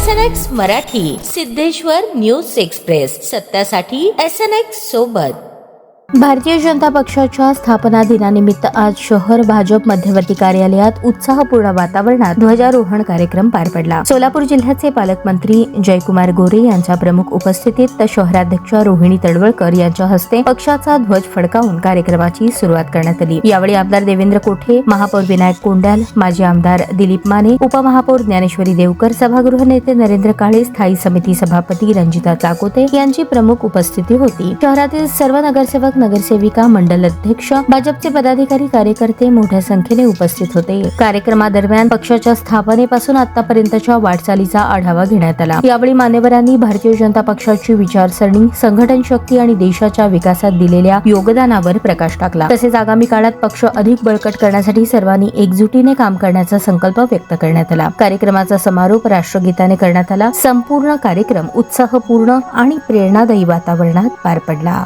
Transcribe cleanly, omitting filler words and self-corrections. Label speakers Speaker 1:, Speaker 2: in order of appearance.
Speaker 1: SNX Marathi, Siddheshwar news express, सत्यासाठी SNX सोबत.
Speaker 2: भारतीय जनता पक्षाच्या स्थापना दिनानिमित्त आज शहर भाजप मध्यवर्ती कार्यालयात उत्साहपूर्ण वातावरणात ध्वजारोहण कार्यक्रम पार पडला. सोलापूर जिल्ह्याचे पालकमंत्री जयकुमार गोरे यांच्या प्रमुख उपस्थितीत शहराध्यक्ष रोहिणी तडवळकर यांच्या हस्ते पक्षाचा ध्वज फडकावून कार्यक्रमाची सुरुवात करण्यात आली. यावेळी आमदार देवेंद्र कोठे, महापौर विनायक कोंडाल, माजी आमदार दिलीप माने, उपमहापौर ज्ञानेश्वरी देवकर, सभागृह नेते नरेंद्र काळे, स्थायी समिती सभापती रंजिता चाकोते यांची प्रमुख उपस्थिती होती. शहरातील सर्व नगरसेवक, नगरसेविका, मंडल अध्यक्ष, भाजपचे पदाधिकारी, कार्यकर्ते मोठ्या संख्येने उपस्थित होते. कार्यक्रमादरम्यान पक्षाच्या स्थापनेपासून आतापर्यंतच्या वाटचालीचा आढावा घेण्यात आला. यावेळी मान्यवरांनी भारतीय जनता पक्षाची विचारसरणी, संघटन शक्ती आणि देशाच्या विकासात दिलेल्या योगदानावर प्रकाश टाकला. तसेच आगामी काळात पक्ष अधिक बळकट करण्यासाठी सर्वांनी एकजुटीने काम करण्याचा संकल्प व्यक्त करण्यात आला. कार्यक्रमाचा समारोप राष्ट्रगीताने करण्यात आला. संपूर्ण कार्यक्रम उत्साहपूर्ण आणि प्रेरणादायी वातावरणात पार पडला.